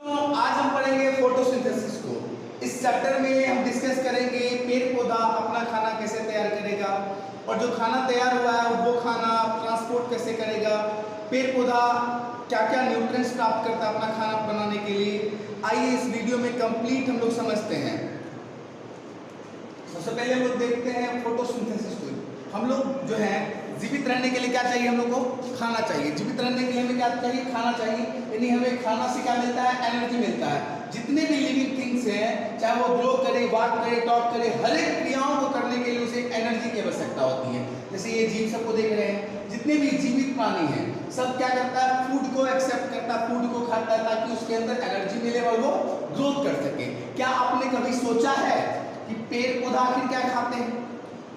तो आज हम पढ़ेंगे फोटोसिंथेसिस को। इस चैप्टर में हम डिस्कस करेंगे पेड़ पौधा अपना खाना कैसे तैयार करेगा और जो खाना तैयार हुआ है वो खाना ट्रांसपोर्ट कैसे करेगा, पेड़ पौधा क्या क्या न्यूट्रिएंट्स प्राप्त करता है अपना खाना बनाने के लिए। आइए इस वीडियो में कंप्लीट हम लोग समझते हैं। सबसे पहले हम लोग देखते हैं फोटोसिंथेसिस को। हम लोग जो है जीवित रहने के लिए क्या चाहिए, हम लोग को खाना चाहिए। जीवित रहने के लिए हमें क्या चाहिए, खाना चाहिए। यानी हमें खाना से क्या मिलता है, एनर्जी मिलता है। जितने भी लिविंग थिंग्स हैं, चाहे वो ग्रो करे, वॉक करे, टॉक करे, हर एक क्रियाओं को करने के लिए उसे एनर्जी की आवश्यकता होती है। जैसे ये जीव सबको देख रहे हैं, जितने भी जीवित प्राणी हैं सब क्या करता है, फूड को एक्सेप्ट करता है, फूड को खाता है ताकि उसके अंदर एनर्जी मिले और वो ग्रोथ कर सके। क्या आपने कभी सोचा है कि पेड़ पौधा आखिर क्या खाते हैं,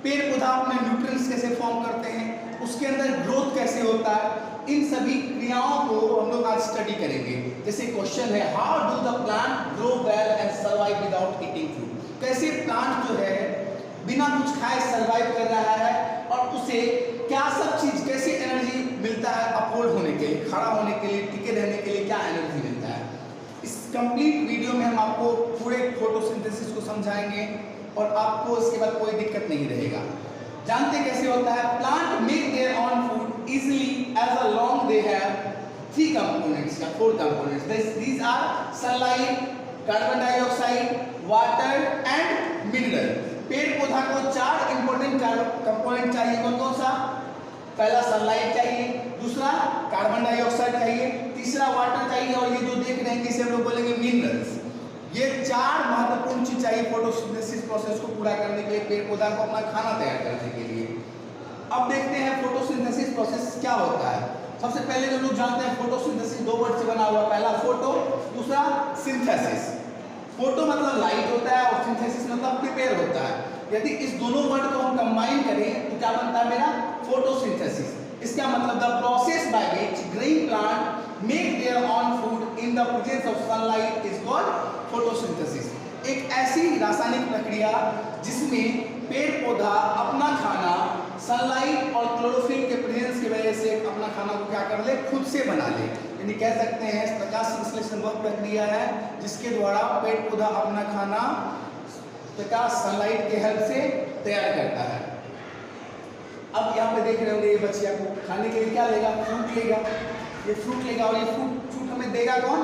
पेड़ पौधा अपने न्यूट्रिएंट्स कैसे फॉर्म करते हैं, उसके अंदर ग्रोथ कैसे होता है? इन सभी क्रियाओं को हम लोग आज स्टडी करेंगे। जैसे क्वेश्चन है, how do the plant grow well and survive without eating food? कैसे प्लांट जो है बिना कुछ खाए सर्वाइव कर रहा है और उसे क्या सब चीज, कैसी एनर्जी मिलता है अपहोल्ड होने के लिए, खड़ा होने के लिए, टिके रहने के लिए क्या एनर्जी मिलता है। इस कंप्लीट वीडियो में हम आपको पूरे फोटोसिंथेसिस को समझाएंगे और आपको इसके बाद कोई दिक्कत नहीं रहेगा। जानते कैसे होता है? Plant make their own food easily as a long they have 3 components या 4 components. These are sunlight, carbon dioxide, water and mineral. पेड़ पौधा को 4 इंपॉर्टेंट कंपोनेंट चाहिए। कौन कौन सा? पहला सनलाइट चाहिए, दूसरा कार्बन डाइऑक्साइड चाहिए, तीसरा वाटर चाहिए और ये जो देख रहे हैं इसे हम लोग बोलेंगे मिनरल्स। ये 4 महत्वपूर्ण चीज चाहिए फोटोसिंथेसिस प्रोसेस को पूरा करने के लिए, पेड़ पौधा को अपना खाना तैयार करने के लिए। अब देखते हैं फोटोसिंथेसिस प्रोसेस क्या होता है। सबसे पहले जो लोग जानते हैं फोटोसिंथेसिस 2 वर्ड से बना हुआ, पहला फोटो, दूसरा सिंथेसिस। फोटो मतलब लाइट होता है और सिंथेसिस मतलब प्रिपेयर होता है। यदि इस दोनों वर्ड को हम कंबाइन करें तो क्या बनता है मेरा? फोटोसिंथेसिस। इसका मतलब the process by which green plant make their own food in the presence of sunlight is called photosynthesis. एक ऐसी रासायनिक प्रक्रिया जिसमें पेड़ पौधा अपना खाना सनलाइट और क्लोरोफिल के प्रेजेंस की वजह से अपना खाना को क्या कर ले, खुद से बना ले। यानी कह सकते हैं प्रकाश संश्लेषण वह प्रक्रिया है जिसके द्वारा पेड़ पौधा अपना खाना प्रकाश सनलाइट के हेल्प से तैयार करता है। अब यहाँ पे देख रहे होंगे ये बच्चिया को खाने के लिए क्या लेगा, फ्रूट लेगा। ये फ्रूट लेगा और ये फ्रूट हमें देगा कौन?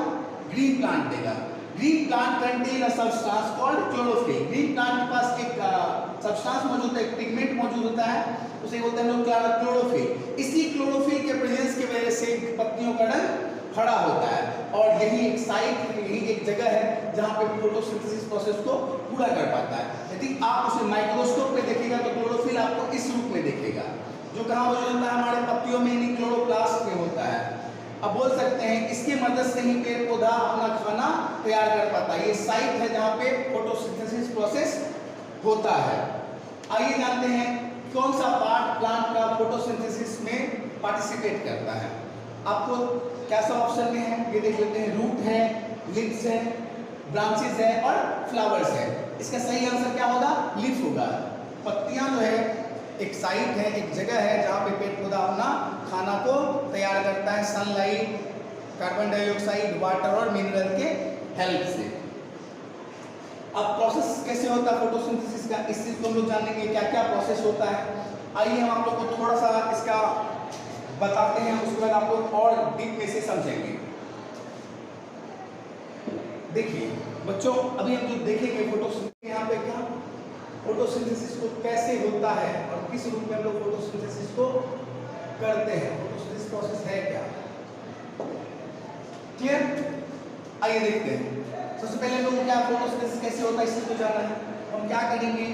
ग्रीन प्लांट देगा। Green plant contain a substance called chlorophyll. Green plant के पास एक सब्सटेंस मौजूद होता है, एक पिगमेंट मौजूद होता है, उसे बोलते हैं लोग क्लोरोफिल। इसी क्लोरोफिल के प्रेजेंस की वजह से पत्तियों का रंग हरा होता है और यही एक साइट, यही एक जगह है जहाँ पे फोटोसिंथेसिस प्रोसेस को पूरा कर पाता है। यदि आप उसे माइक्रोस्कोप पे देखेगा तो क्लोरोफिल आपको इस रूप में दिखेगा, जो कहाँ मौजूद होता है? हमारे पत्तियों में, यानी क्लोरोप्लास्ट में होता है। अब बोल सकते हैं इसके मदद से ही पेड़ पौधा अपना खाना तैयार कर पाता है। ये साइट है जहाँ पे फोटोसिंथेसिस प्रोसेस होता है। आइए जानते हैं कौन सा पार्ट प्लांट का फोटोसिंथेसिस में पार्टिसिपेट करता है। आपको क्या सब ऑप्शन में है ये देख लेते हैं। रूट है, लिव्स है, ब्रांचेस है और फ्लावर्स है। इसका सही आंसर क्या होगा? लीफ होगा। पत्तियां जो है एक साइट है, एक जगह है जहाँ पे पेड़ पौधा अपना खाना को तैयार करता है सनलाइट, कार्बन डाइऑक्साइड, वाटर और मिनरल के हेल्प से। अब प्रोसेस कैसे होता है फोटोसिंथेसिस का, इस चीज को हम लोग जानेंगे क्या क्या प्रोसेस होता है। आइए हम आप लोग को थोड़ा सा इसका बताते हैं, उसके बाद आप लोग और डीप में से समझेंगे। देखिए बच्चों, अभी हम जो देखेंगे फोटोसिंथेसिस, यहाँ पे क्या फोटोसिंथेसिस को कैसे होता है और किस रूप में हम लोग फोटोसिंथेसिस को करते हैं, फोटोसिंथेसिस प्रोसेस है क्या, क्लियर? आइए देखते हैं। सबसे पहले हम लोग क्या फोटोसिंथेसिस कैसे होता है इसको जानना है। हम क्या करेंगे,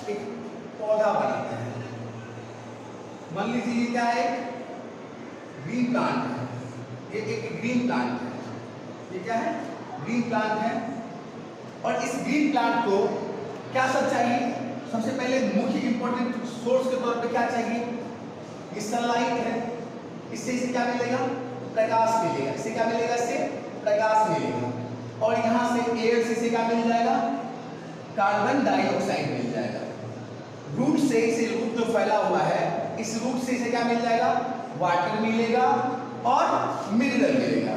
एक पौधा बनाते हैं। मान लीजिए ये क्या है, ग्रीन प्लांट है। ये एक ग्रीन प्लांट है, ये क्या है? ग्रीन प्लांट है। और इस ग्रीन प्लांट को क्या सब चाहिए? सबसे पहले मुख्य इंपॉर्टेंट सोर्स के तौर पे क्या चाहिए? ये सनलाइट है। इससे इसे क्या मिलेगा? प्रकाश मिलेगा। इससे क्या मिलेगा? इससे प्रकाश मिलेगा। और यहाँ से एयर से इसे क्या मिल जाएगा? कार्बन डाइऑक्साइड मिल जाएगा। रूट से, इसे रूट जो फैला हुआ है, इस रूट से इसे क्या मिल जाएगा? वाटर मिलेगा। और मिनरल मिलेगा।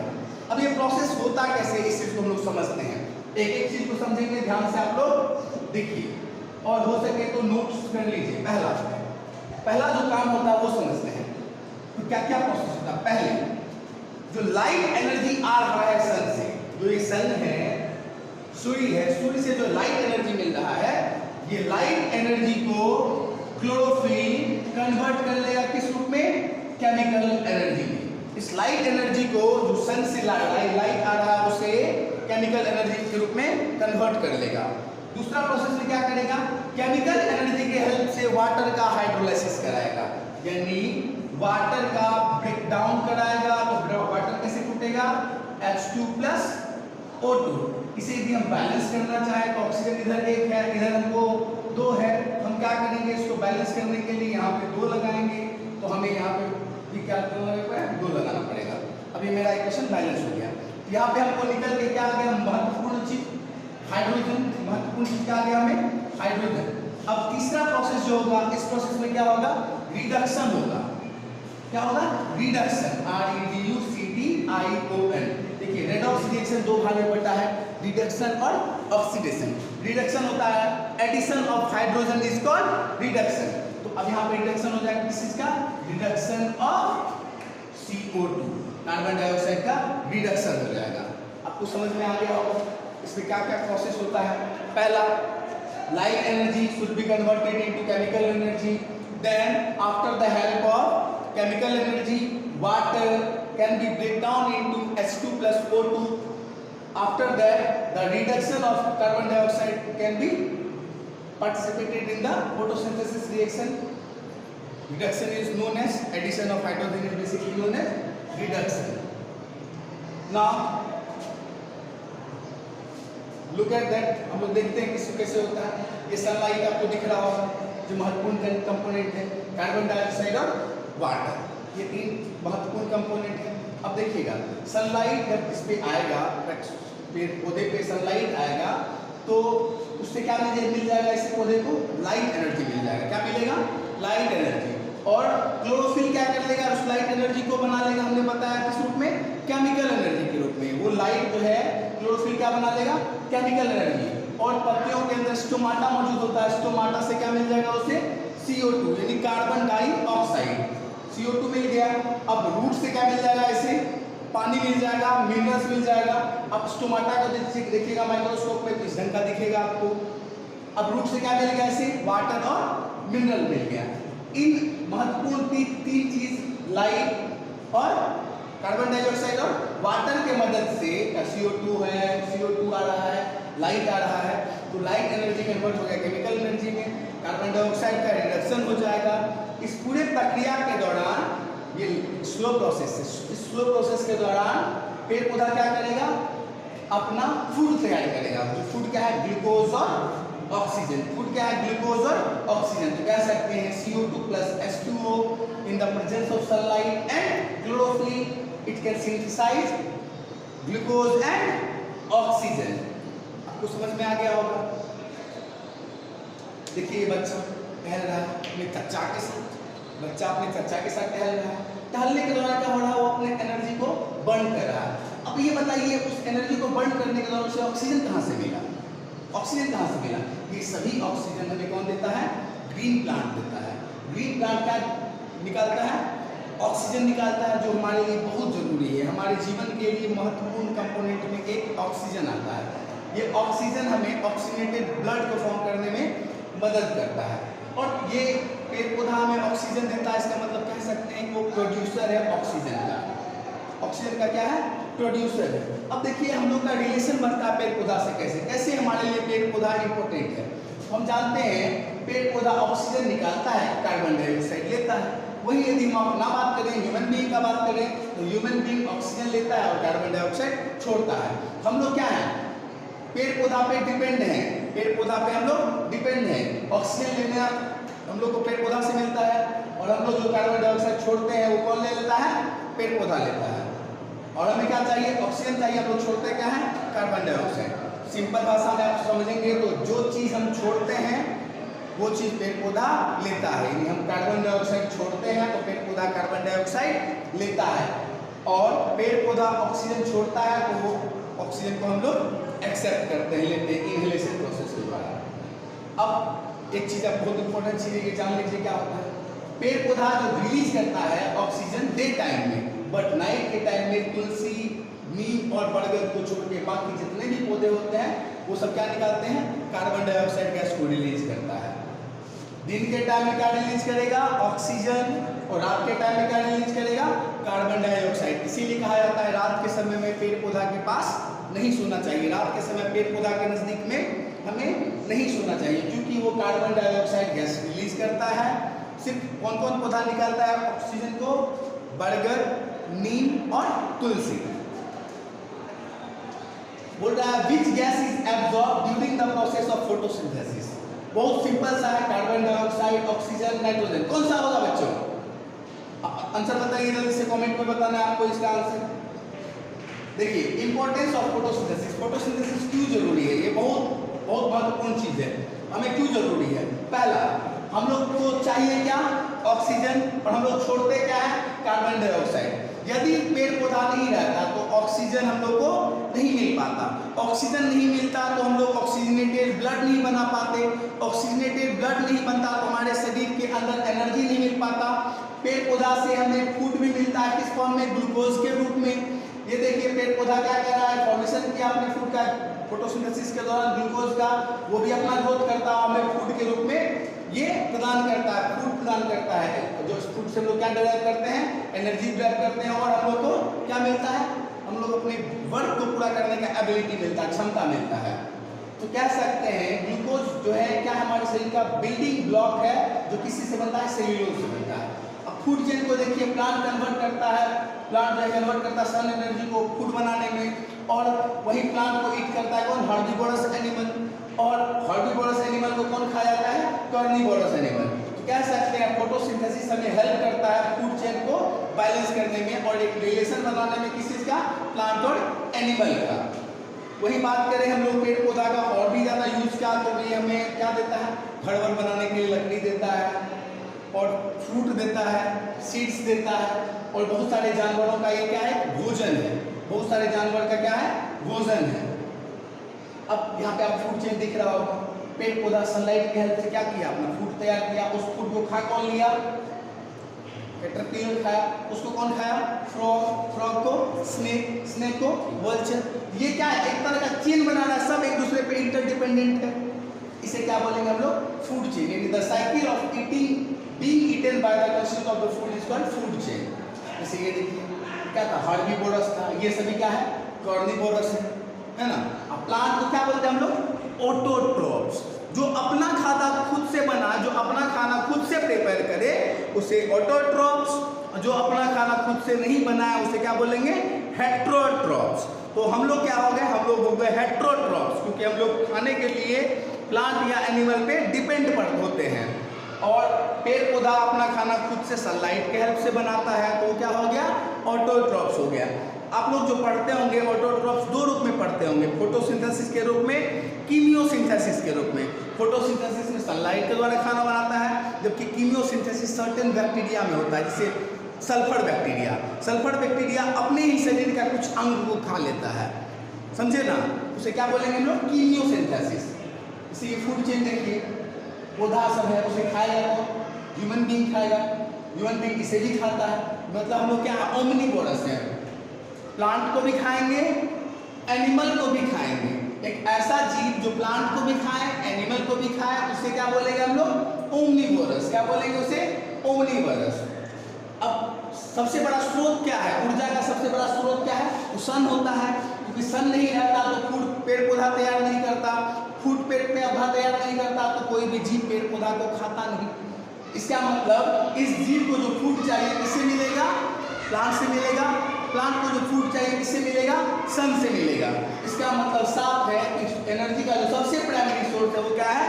अब ये प्रोसेस होता कैसे, इस चीज को हम लोग समझते हैं। एक एक चीज को समझेंगे, ध्यान से आप लोग देखिए और हो सके तो नोट्स कर लीजिए। पहला जो काम होता है वो समझते हैं। तो क्या क्या प्रोसेस होता है। पहले जो लाइट एनर्जी आ रहा है सन से, जो ये सन है, सूर्य से जो लाइट एनर्जी मिल रहा है, ये लाइट एनर्जी को क्लोरोफिल कन्वर्ट कर लेगा किस रूप में, केमिकल एनर्जी में। इस लाइट एनर्जी को जो सन से लाइट आ रहा है उसे केमिकल एनर्जी के रूप में कन्वर्ट कर लेगा। दूसरा प्रोसेस में क्या करेगा, केमिकल एनर्जी के हेल्प से वाटर का हाइड्रोलाइसिस कराएगा, यानी वाटर का ब्रेकडाउन कराएगा। तो वाटर कैसे टूटेगा, H2+O2। इसे यदि हम बैलेंस करना चाहें तो ऑक्सीजन इधर एक है, इधर हमको 2 है, हम क्या करेंगे, इसको बैलेंस करने के लिए यहाँ पे 2 लगाएंगे। तो हमें यहाँ पे भी क्या करना पड़ेगा, 2 लगाना पड़ेगा। अभी मेरा इक्वेशन बैलेंस हो गया। यहाँ पे हमको निकल के क्या आ गया, महत्वपूर्ण चीज हाइड्रोजन। महत्वपूर्ण चीज क्या आ गया हमें, हाइड्रोजन। अब तीसरा प्रोसेस जो होगा, इस प्रोसेस में क्या होगा, रिडक्शन होगा। क्या होगा, रिडक्शन, REDUCTION। देखिए रेडॉक्स रिएक्शन 2 भाग में बटा है, रिडक्शन और ऑक्सीडेशन। रिडक्शन होता है addition of hydrogen is called reduction. तो अब यहाँ पे रिडक्शन हो जाएगा किस चीज का, reduction of CO2, carbon dioxide का रिडक्शन हो जाएगा। आपको समझ में आ गया होगा इसमें क्या क्या प्रोसेस होता है। पहला, light energy should be converted into chemical energy, then after the help of chemical energy water can be break down into H2+O2. After that the reduction of carbon dioxide can be participated in the photosynthesis reaction. Reduction is known as addition of hydrogen is basically known as reduction. Now look at that, हम लोग देखते हैं किसको कैसे होता है। ये sunlight आपको दिख रहा होगा, जो महत्वपूर्ण कंपोनेंट है, कार्बन डाइऑक्साइड और वाटर, ये 3 महत्वपूर्ण कंपोनेंट है। अब देखिएगा सनलाइट जब इस पे आएगा, पेड़ पौधे पे सनलाइट आएगा तो उससे क्या मिल जाएगा, इस पौधे को लाइट एनर्जी मिल जाएगा। क्या मिलेगा, लाइट एनर्जी। और क्लोरोफिल क्या कर लेगा, उस लाइट एनर्जी को बना लेगा, हमने बताया किस रूप में, केमिकल एनर्जी के रूप में। वो लाइट जो है क्लोरोफिल क्या बना लेगा, केमिकल एनर्जी। और पत्तियों के अंदर स्टोमाटा मौजूद होता है, स्टोमाटा से क्या मिल जाएगा उसे, CO2 यानी कार्बन डाइऑक्साइड, CO2 मिल गया। अब रूट से क्या मिल जाएगा, इसे पानी मिल जाएगा, मिनरल्स मिल जाएगा। अब स्टोमाटा को देखिएगा माइक्रोस्कोप में तो इस ढंग का दिखेगा आपको। अब रूट से क्या मिल गया, इसे वाटर और मिनरल मिल गया। इन महत्वपूर्ण 3 चीज लाइट और कार्बन डाइऑक्साइड और वाटर के मदद से, CO2 है, CO2 आ रहा है, लाइट आ रहा है, तो लाइट एनर्जी कन्वर्ट हो गया केमिकल एनर्जी में, कार्बन डाइऑक्साइड का रिडक्शन हो जाएगा। इस पूरे प्रक्रिया के दौरान, ये स्लो प्रोसेस है, इस स्लो प्रोसेस के दौरान पेड़ पौधा क्या करेगा, अपना फूड तैयार करेगा। जो फूड क्या है, ग्लूकोज और ऑक्सीजन। फूड क्या है, ग्लूकोज और ऑक्सीजन। तो कह सकते हैं CO2+H2O in the presence of sunlight and chlorophyll it can synthesise glucose and oxygen. आपको समझ में आ गया होगा। देखिए बच्चा टहल रहा है अपने चच्चा के साथ, बच्चा अपने चच्चा के साथ टहल रहा है। टहलने के दौरान क्या हो रहा है, वो अपने एनर्जी को बर्न कर रहा है। अब ये बताइए उस एनर्जी को बर्न करने के दौरान उसे ऑक्सीजन कहाँ से मिला, ऑक्सीजन कहाँ से मिला। ये सभी ऑक्सीजन हमें कौन देता है, ग्रीन प्लांट देता है। ग्रीन प्लांट क्या निकालता है, ऑक्सीजन निकालता है, जो हमारे लिए बहुत जरूरी है। हमारे जीवन के लिए महत्वपूर्ण कंपोनेंट में एक ऑक्सीजन आता है। ये ऑक्सीजन हमें ऑक्सीजनेटेड ब्लड को फॉर्म करने में मदद करता है। और ये पेड़ पौधा हमें ऑक्सीजन देता है, इसका मतलब कह सकते हैं कि वो प्रोड्यूसर है ऑक्सीजन का। ऑक्सीजन का क्या है, प्रोड्यूसर है। अब देखिए हम लोग का रिलेशन बनता है पेड़ पौधा से, कैसे कैसे हमारे लिए पेड़ पौधा इंपॉर्टेंट है। हम जानते हैं पेड़ पौधा ऑक्सीजन निकालता है, कार्बन डाइऑक्साइड लेता है। वही यदि हम अपना बात करें, ह्यूमन बीइंग का बात करें, तो ह्यूमन बीइंग ऑक्सीजन लेता है और कार्बन डाइऑक्साइड छोड़ता है। हम लोग क्या है, पेड़ पौधा पे डिपेंड है, पेड़ पौधा पे हम लोग डिपेंड है। ऑक्सीजन लेना हम लोग को पेड़ पौधा से मिलता है, और हम लोग जो कार्बन डाइऑक्साइड छोड़ते हैं वो कौन ले लेता है, पेड़ पौधा लेता है। और हमें क्या चाहिए, ऑक्सीजन चाहिए, हम लोग छोड़ते क्या है, कार्बन डाइऑक्साइड। सिंपल भाषा में आप समझेंगे तो जो चीज़ हम छोड़ते हैं वो चीज़ पेड़ पौधा लेता है। यानी हम कार्बन डाइऑक्साइड छोड़ते हैं तो पेड़ पौधा कार्बन डाइऑक्साइड लेता है। और पेड़ पौधा ऑक्सीजन छोड़ता है तो वो ऑक्सीजन को हम लोग एक्सेप्ट करते हैं, लेते हैं इनहेलेशन प्रोसेस के द्वारा। अब एक चीज़ अब बहुत इंपॉर्टेंट चीज़ है, ये जान लीजिए क्या होता है। पेड़ पौधा जो रिलीज करता है ऑक्सीजन डे टाइम में, बट नाइट के टाइम में तुलसी, नीम और बरगद को छोड़ के बाकी जितने भी पौधे होते हैं वो सब क्या निकालते हैं, कार्बन डाइऑक्साइड गैस को रिलीज करता है। दिन के टाइम में क्या रिलीज करेगा, ऑक्सीजन, और रात के टाइम में क्या रिलीज करेगा, कार्बन डाइऑक्साइड। इसीलिए कहा जाता है रात के समय में पेड़ पौधा के पास नहीं सोना चाहिए, रात के समय पेड़ पौधा के नजदीक में हमें नहीं सोना चाहिए, क्योंकि वो कार्बन डाइऑक्साइड गैस रिलीज करता है। सिर्फ कौन कौन पौधा निकालता है ऑक्सीजन को, बरगद, नीम और तुलसी। बोल रहा है which gas is absorb during the process of photosynthesis. बहुत सिंपल सा है, कार्बन डाइऑक्साइड, ऑक्सीजन, नाइट्रोजन। कौन सा होगा बच्चों, आंसर बताइए जल्दी से, कमेंट में बताना है आपको इसका आंसर। देखिए इंपॉर्टेंस ऑफ फोटोसिंथेसिस, फोटोसिंथेसिस क्यों जरूरी है, ये बहुत बहुत महत्वपूर्ण चीज है। हमें क्यों जरूरी है, पहला हम लोग को चाहिए क्या, ऑक्सीजन, और हम लोग छोड़ते क्या है, कार्बन डाइऑक्साइड। यदि पेड़ पौधा नहीं रहता तो ऑक्सीजन हम लोग को नहीं मिल पाता, ऑक्सीजन नहीं मिलता तो हम लोग ऑक्सीजनेटेड ब्लड नहीं बना पाते, ऑक्सीजनेटेड ब्लड नहीं बनता तो हमारे शरीर के अंदर एनर्जी नहीं मिल पाता। पेड़ पौधा से हमें फूड भी मिलता है, किस फॉर्म में, ग्लूकोज के रूप में। ये देखिए पेड़ पौधा क्या कर रहा है, फॉर्मेशन किया अपने फूड का, फोटोसिंथेसिस के दौरान ग्लूकोज का, वो भी अपना ग्रोथ करता है, हमें फूड के रूप में ये प्रदान करता है, फूड प्रदान करता है। जो फूड से हम लोग क्या डेवलप करते हैं, एनर्जी डेवलप करते हैं, और हम लोग को क्या मिलता है, हम लोग अपने वर्क को पूरा करने का एबिलिटी मिलता है, क्षमता मिलता है। तो कह सकते हैं ग्लूकोज जो है क्या, हमारे शरीर का बिल्डिंग ब्लॉक है, जो किसी से बनता है, सेल्यूलोज से बनता है। अब फूड चेन को देखिए, प्लांट कन्वर्ट करता है, प्लांट जो है कन्वर्ट करता है सन एनर्जी को फूड बनाने में, और वही प्लांट को ईट करता है कौन, हर्बीवोरस एनिमल, और हर्बीवोरस एनिमल को कौन खा जाता है, कार्निवोरस एनिमल। तो कह सकते हैं फोटोसिंथेसिस हमें हेल्प करता है फूड चेन को बैलेंस करने में, और एक रिलेशन बनाने में किस चीज का, प्लांट और एनिमल का। वही बात करें हम लोग पेड़ पौधा का और भी ज़्यादा यूज क्या, तो ये हमें क्या देता है, घर वर बनाने के लिए लकड़ी देता है, और फ्रूट देता है, सीड्स देता है, और बहुत सारे जानवरों का ये क्या है, भोजन है, बहुत सारे जानवर का क्या है, भोजन है। अब यहाँ पे आप फूड चेन दिख रहा होगा, पेड़ पौधा सनलाइट की हेल्प से क्या किया, अपना फूड तैयार किया, उस फूड को खा कौन लिया, कैटरपिलर खाया, उसको कौन खाया, फ्रॉग, फ्रॉग को स्नेक, स्नेक को वल्चर। ये क्या है, एक तरह का चेन बनाना, सब एक दूसरे पे इंटरडिपेंडेंट है। इसे क्या बोलेंगे हम लोग, फूड चेन, यानी the cycle of eating being eaten by the consumer of the food is called food chain। जैसे ये देखिए क्या था, हर्बीवोरस था, ये सभी क्या है, कार्निवोरस है ना। अब प्लांट को क्या बोलते हैं हम लोग, ऑटोट्रॉफ्स, जो अपना खाना खुद से बना, जो अपना खाना खुद से प्रिपेयर करे उसे ऑटोट्रॉफ्स, जो अपना खाना खुद से नहीं बनाया उसे क्या बोलेंगे, हेट्रोट्रॉफ्स। तो हम लोग क्या हो गए, हम लोग हो गए हेट्रोट्रॉफ्स, क्योंकि हम लोग खाने के लिए प्लांट या एनिमल पे डिपेंड होते हैं, और पेड़ पौधा अपना खाना खुद से सनलाइट के हेल्प से बनाता है, तो क्या हो गया, ऑटोट्रॉफ्स हो गया। आप लोग जो पढ़ते होंगे ऑटोट्रॉफ्स दो रूप में पढ़ते होंगे, फोटोसिंथेसिस के रूप में, कीमियोसिंथेसिस के रूप में। फोटोसिंथेसिस में सनलाइट के द्वारा खाना बनाता है, जबकि कीमियोसिंथेसिस सर्टेन बैक्टीरिया में होता है, जैसे सल्फर बैक्टीरिया। सल्फर बैक्टीरिया अपने ही शरीर का कुछ अंग को खा लेता है, समझे ना, उसे क्या बोलेंगे हम लोग, कीमियोसिंथेसिस। इसी फूड चेन देखिए, पौधा सब है, उसे खाएगा तो ह्यूमन बीइंग खाएगा, ह्यूमन बीइंग इसे भी खाता है, मतलब हम लोग क्या है, ओमनिवोरस है, प्लांट को भी खाएंगे, एनिमल को भी खाएंगे। एक ऐसा जीव जो प्लांट को भी खाए, एनिमल को भी खाए, उसे क्या बोलेंगे हम लोग, ओमनिवोरस। क्या बोलेंगे उसे, ओमनिवोरस। अब सबसे बड़ा स्रोत क्या है, ऊर्जा का सबसे बड़ा स्रोत क्या है, वो सन होता है, क्योंकि सन नहीं रहता तो फूड पेड़ पौधा तैयार नहीं करता, फूड पेड़ पौधा तैयार नहीं करता तो कोई भी जीव पेड़ पौधा को खाता नहीं। इसका मतलब इस जीव को जो फूड चाहिए किससे मिलेगा, प्लांट से मिलेगा, प्लांट को जो फूड चाहिए किससे मिलेगा, सन से मिलेगा। इसका मतलब साफ है कि एनर्जी का जो सबसे प्राइमरी सोर्स है वो क्या है,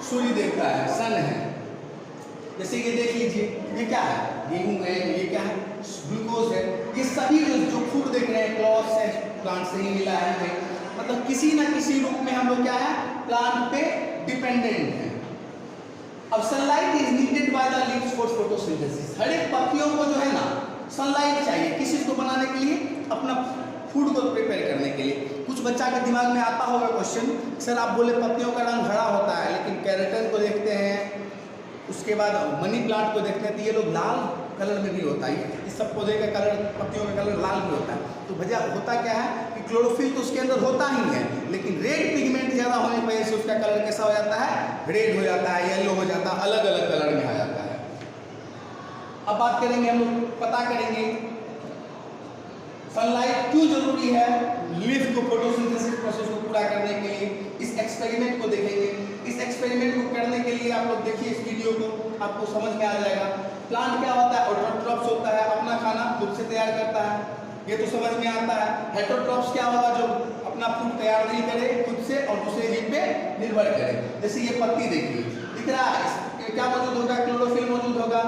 सूर्य देव का है, सन है। जैसे ये देख लीजिए, ये क्या है, गेहूं है, ये क्या है, ग्लूकोज है, ये सभी जो फूड देख रहे हैं क्लॉथ से, प्लांट से ही मिला है, मतलब किसी ना किसी रूप में हम लोग क्या है, प्लांट पे डिपेंडेंट है। अब sunlight is needed by the leaves for photosynthesis. हर एक पत्तियों को जो है ना, सनलाइट चाहिए किस चीज़ को बनाने के लिए, अपना फूड को प्रिपेयर करने के लिए। कुछ बच्चा के दिमाग में आता होगा क्वेश्चन, सर आप बोले पत्तियों का रंग हरा होता है, लेकिन कैरेटन को देखते हैं, उसके बाद मनी प्लांट को देखते हैं तो ये लोग लाल कलर में भी होता है, इस सब पौधे का कलर, पत्तियों का कलर लाल भी होता है। तो वजह होता क्या है कि क्लोरोफिल तो उसके अंदर होता ही है, लेकिन रेड पिगमेंट ज़्यादा होने की वजह से उसका कलर कैसा हो जाता है, रेड हो जाता है, येलो हो जाता है, अलग अलग कलर में आ जाता है। अब बात करेंगे, हम लोग पता करेंगे सनलाइट क्यों जरूरी है लीफ को फोटोसिंथेसिस प्रोसेस को पूरा करने के लिए। इस एक्सपेरिमेंट को देखेंगे। इस एक्सपेरिमेंट को करने के लिए आप लोग देखिए इस वीडियो को, आपको समझ में आ जाएगा। प्लांट क्या होता है, ऑटोट्रॉप्स होता है, अपना खाना खुद से तैयार करता है, ये तो समझ में आता है। हेटरोट्रॉप्स क्या होगा, जो अपना फूड तैयार नहीं करे खुद से और दूसरे जीव पे निर्भर करे। जैसे ये पत्ती देखिए, दिख रहा है, क्या मौजूद होगा, क्लोरोफिल मौजूद होगा,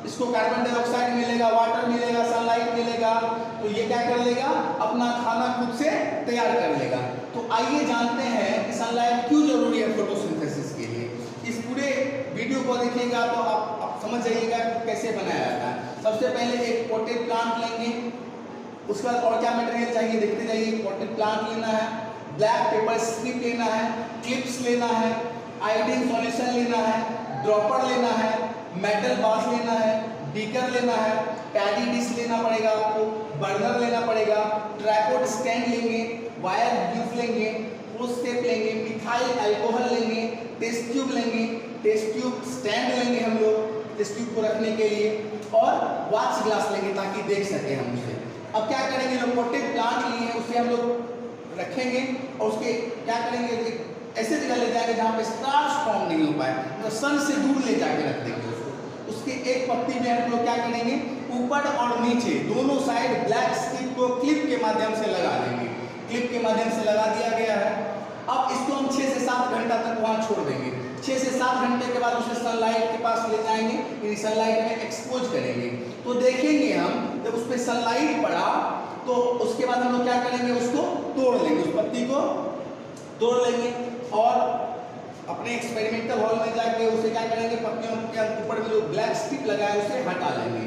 इसको कार्बन डाइऑक्साइड मिलेगा, वाटर मिलेगा, सनलाइट मिलेगा, तो ये क्या कर लेगा, अपना खाना खुद से तैयार कर लेगा। तो आइए जानते हैं कि सनलाइट क्यों जरूरी है फोटोसिंथेसिस के लिए। इस पूरे वीडियो को देखिएगा तो आप समझ जाइएगा कैसे बनाया जाता है। सबसे पहले एक पॉटेड प्लांट लेंगे, उसके बाद और क्या मटेरियल चाहिए देखते जाइए। पॉटेड प्लांट लेना है, ब्लैक पेपर स्ट्रिप लेना है, क्लिप्स लेना है, आयोडीन सॉल्यूशन लेना है, ड्रॉपर लेना है, मेटल बास लेना है, बीकर लेना है, पैडी डिश लेना पड़ेगा आपको, बर्नर लेना पड़ेगा, ट्राइपॉड स्टैंड लेंगे, वायर ग्लूस लेंगे, क्लोज टेप लेंगे, मिथाइल अल्कोहल लेंगे, टेस्ट ट्यूब लेंगे, टेस्ट ट्यूब स्टैंड लेंगे हम लोग टेस्ट ट्यूब को रखने के लिए, और वॉच ग्लास लेंगे ताकि देख सके हम उसे। अब क्या करेंगे, जो पॉटेड प्लांट लिए हैं उसे हम लोग रखेंगे और उसके क्या करेंगे, ऐसे जगह ले जाएंगे जहाँ पे स्टार्च फॉर्म नहीं हो पाए, तो सन से दूर ले जाके रख देंगे उसको। उसके एक पत्ती में हम लोग क्या करेंगे, ऊपर और नीचे दोनों साइड ब्लैक स्ट्रिप को क्लिप के माध्यम से लगा देंगे। क्लिप के माध्यम से लगा दिया गया है। अब इसको हम 6 से 7 घंटा तक वहाँ छोड़ देंगे। 6 से 7 घंटे के बाद उसे सनलाइट के पास ले जाएंगे, यानी सनलाइट में एक्सपोज करेंगे। तो देखेंगे हम जब उस पर सनलाइट पड़ा तो उसके बाद हम लोग क्या करेंगे, उसको तोड़ लेंगे, उस पत्ती को तोड़ लेंगे और अपने एक्सपेरिमेंटल हॉल में जाके उसे क्या करेंगे, पत्तियों के ऊपर में जो ब्लैक स्टिक लगा है उसे हटा लेंगे।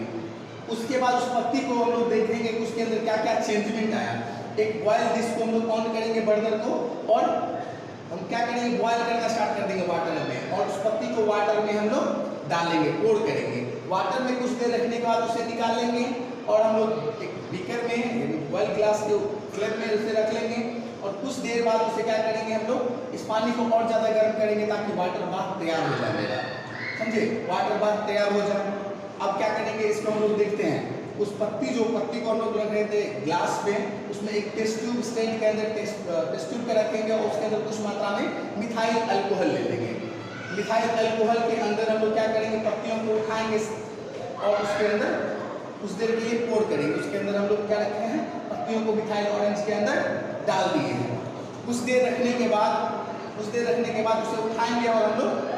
उसके बाद उस पत्ती को हम लोग देखेंगे कि उसके अंदर क्या क्या चेंजमेंट आया। एक बॉयल डिश को हम लोग ऑन करेंगे, बर्नर को, और हम क्या करेंगे, बॉयल करना स्टार्ट कर देंगे वाटर में, और उस पत्ती को वाटर में हम लोग डालेंगे, पोर करेंगे। वाटर में कुछ देर रखने के बाद उसे निकाल लेंगे और हम लोग एक बीकर में बॉयल ग्लास के क्लब में उसे रख लेंगे, और कुछ देर बाद उसे क्या करेंगे, हम लोग इस पानी को और ज़्यादा गर्म करेंगे ताकि वाटर बाथ तैयार हो जाए मेरा, समझे, वाटर बाथ तैयार हो जाए। अब क्या करेंगे, इसको हम लोग देखते हैं। उस पत्ती को हम लोग रख रहे थे ग्लास में, उसमें एक टेस्ट ट्यूब स्टैंड के अंदर टेस्ट ट्यूब का रखेंगे और उसके अंदर कुछ मात्रा में मिथाइल अल्कोहल ले लेंगे। मिथाइल अल्कोहल के अंदर हम लोग क्या करेंगे, पत्तियों को उठाएंगे और उसके अंदर कुछ देर के लिए पोर करेंगे। उसके अंदर हम लोग क्या रखे हैं, पत्तियों को मिथाइल ऑरेंज के अंदर डाल दिए हैं। कुछ देर रखने के बाद उसे उठाएंगे और हम लोग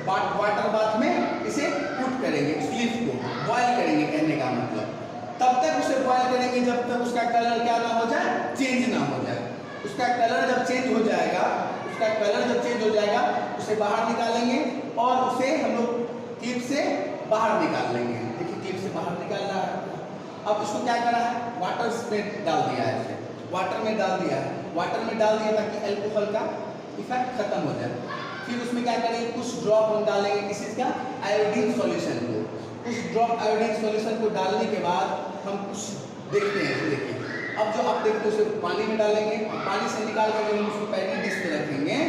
वाटर बाथ में इसे पुट करेंगे, उस लीफ को बॉयल करेंगे, कहने का मतलब। तब तक उसे बॉयल करेंगे जब तक उसका कलर क्या ना हो जाए, चेंज ना हो जाए। उसका कलर जब चेंज हो जाएगा, उसे बाहर निकालेंगे और उसे हम लोग क्लिप से बाहर निकाल लेंगे। देखिए क्लिप से बाहर निकाल रहा है। अब उसको क्या करा है, वाटर में डाल दिया है, इसे वाटर में डाल दिया ताकि अल्कोहल का इफेक्ट खत्म हो जाए। फिर उसमें क्या करेंगे, कुछ ड्रॉप हम डालेंगे, किस चीज़ का, आयोडीन सॉल्यूशन को। कुछ ड्रॉप आयोडीन सॉल्यूशन को डालने के बाद हम कुछ देखते हैं। देखिए अब जो आप देखते हो उसे पानी में डालेंगे, पानी से निकाल कर हम उसको पैडी डिश में रखेंगे,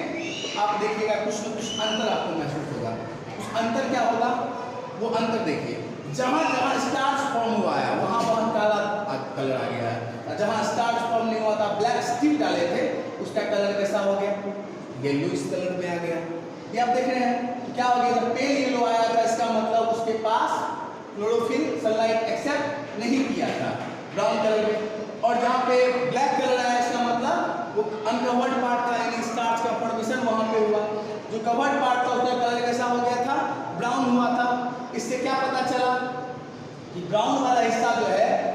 तो आप देखिएगा कुछ न कुछ अंतर आपको महसूस होगा। उस अंतर क्या होगा, वो अंतर देखिए, जहाँ जहाँ स्टार्च फॉर्म हुआ है वहाँ काला कलर आ गया है, जहाँ स्टार्च फॉर्म नहीं हुआ था, ब्लैक स्टिक डाले थे, उसका कलर कैसा हो गया, येलो इस कलर में आ गया। ये आप देख रहे हैं तो क्या हो गया, जब पेल येलो आया था इसका मतलब उसके पास क्लोरोफिल सनलाइट एक्सेप्ट नहीं किया था, ब्राउन कलर में। और जहाँ पे ब्लैक कलर आया इसका मतलब वो अनकवर्ड पार्ट था, यानी स्टार्च का फॉर्मेशन वहाँ पे हुआ। जो कवर्ड पार्ट था उसका कलर कैसा हो गया था, ब्राउन हुआ था। इससे क्या पता चला कि ब्राउन वाला हिस्सा जो है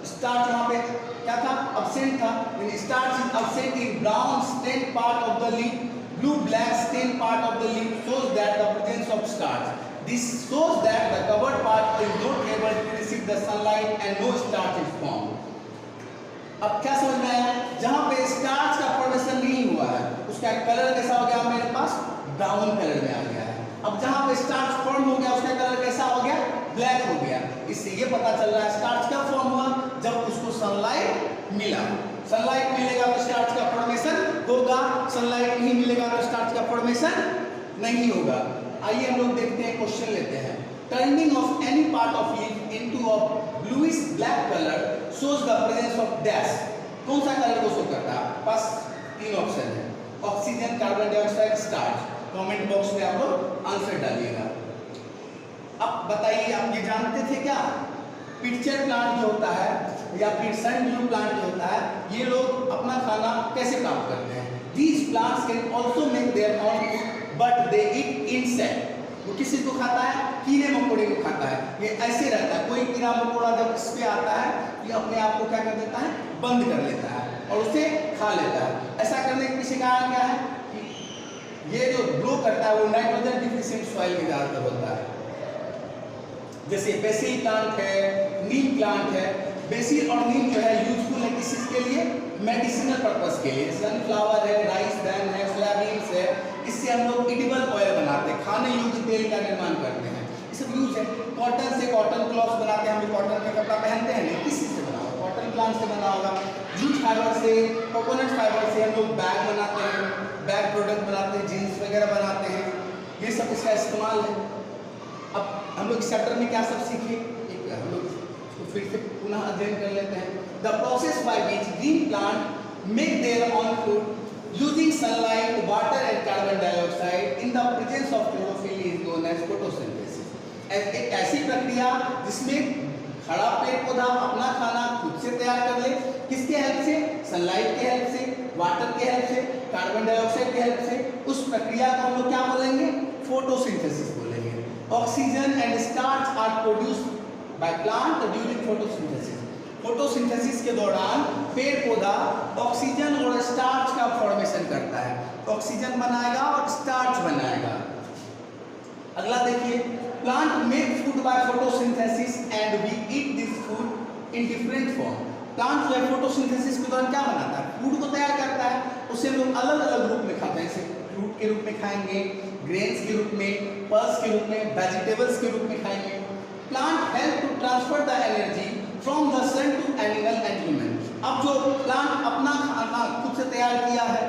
स्टार्च वहाँ पे क्या था, absent था, यानी starch is absent in brown stained part of the leaf, blue black stained part of the leaf shows that the presence of starch. This shows that the covered part is not able to receive receive the sunlight and no starch is formed. अब क्या समझ में आया? जहां पे starch का formation नहीं हुआ है उसका कलर कैसा हो गया मेरे पास? ब्राउन कलर में आ गया है। अब जहां पे स्टार्च फॉर्म हो गया उसका कलर कैसा हो गया? ब्लैक हो गया। इससे ये पता चल रहा है स्टार्च कब फॉर्म हुआ? जब उसको सनलाइट मिला। सनलाइट मिलेगा तो स्टार्च का फॉर्मेशन होगा, सनलाइट नहीं मिलेगा तो स्टार्च का फॉर्मेशन नहीं होगा। आइए हम लोग देखते हैं, क्वेश्चन लेते हैं। Turning of any part of leaf into a bluish black colour shows the presence of dash। कौन सा कलर को शो करता है? बस 3 ऑप्शन है, oxygen, carbon dioxide, starch. Comment box में आप लोग आंसर डालिएगा। अब बताइए, आप ये जानते थे क्या? पिक्चर प्लांट जो होता है या फिर सनड्यू प्लांट जो होता है, ये लोग अपना खाना कैसे प्राप्त करते हैं? These plants can also make their own food, but they eat insect। वो किसी को खाता है? कीड़े मकोड़े को खाता है। ये ऐसे रहता है, कोई कीड़ा मकोड़ा जब इस पे आता है ये अपने आप को क्या कर देता है? बंद कर लेता है और उसे खा लेता है। ऐसा करने के पीछे कारण क्या है? ये जो ग्रो करता है वो नाइट्रोजन डिफिशिएंट सॉइल में ज्यादातर होता है। जैसे बेसिल प्लांट है, नीम प्लांट है। बेसिल और नीम जो है यूजफुल है किस चीज के लिए? मेडिसिनल पर्पस के लिए। सनफ्लावर है, राइस ब्रान है, सोयाबीन है, इससे हम लोग एडिबल ऑयल बनाते हैं, खाने योग्य तेल का निर्माण करते हैं। ये सब यूज है। कॉटन से कॉटन क्लॉथ बनाते हैं, हम लोग कॉटन का कपड़ा पहनते हैं, नहीं किस चीज से बना होगा? कॉटन प्लांट से बना होगा। जूट फाइबर से, कोकोनट फाइबर से हम लोग बैग बनाते हैं, बैग प्रोडक्ट बनाते हैं, जीन्स वगैरह बनाते हैं। ये सब इसका इस्तेमाल है। अब हम लोग इस चैप्टर में क्या सब सीखे? हम लोग इसको फिर से पुनः अध्ययन कर लेते हैं। The process by which green plant make their own food using sunlight, water and carbon dioxide in the presence of chlorophyll is known as photosynthesis. एक ऐसी प्रक्रिया जिसमें खड़ा पेड़ पौधा अपना खाना खुद से तैयार कर ले। किसके हेल्प से? सनलाइट के हेल्प से, वाटर के हेल्प से, कार्बन डाइऑक्साइड के हेल्प से। उस प्रक्रिया को हम लोग क्या बोलेंगे? फोटोसिंथेसिस बोलेंगे। Oxygen and starch are produced by plant during photosynthesis. Photosynthesis के दौरान पेड़ पौधा ऑक्सीजन और स्टार्च का फॉर्मेशन करता है। ऑक्सीजन बनाएगा और स्टार्च बनाएगा। अगला देखिए, plant make food by photosynthesis and we eat this food in different form. Plant जो है फोटोसिंथेसिस के दौरान क्या बनाता है? फूड को तैयार करता है। उसे हम लोग अलग अलग रूप में खाते हैं, जैसे फ्रूट के रूप में खाएंगे, ग्रेन्स के रूप में, पल्स के रूप में, वेजिटेबल्स के रूप में खाएंगे। Plant help to transfer the energy from the sun to animal and human. अब जो प्लांट अपना खाना खुद से तैयार किया है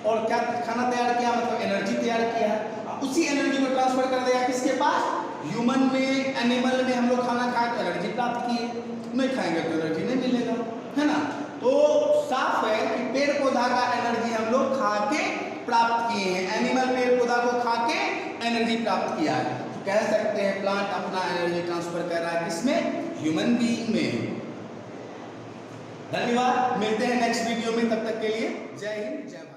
और क्या खाना तैयार किया, मतलब एनर्जी तैयार किया है, उसी एनर्जी को ट्रांसफर कर देगा किसके पास? ह्यूमन में, एनिमल में। हम लोग खाना खाए तो एनर्जी प्राप्त किए, नहीं खाएंगे तो एनर्जी नहीं मिलेगा, है ना? तो साफ है कि पेड़ पौधा का एनर्जी हम लोग खा के प्राप्त किए हैं। एनिमल पेड़ पौधा को खा के एनर्जी प्राप्त किया है। तो कह सकते हैं प्लांट अपना एनर्जी ट्रांसफर कर रहा है किसमें? ह्यूमन बीइंग में। धन्यवाद, मिलते हैं नेक्स्ट वीडियो में, तब तक के लिए जय हिंद, जय भारत।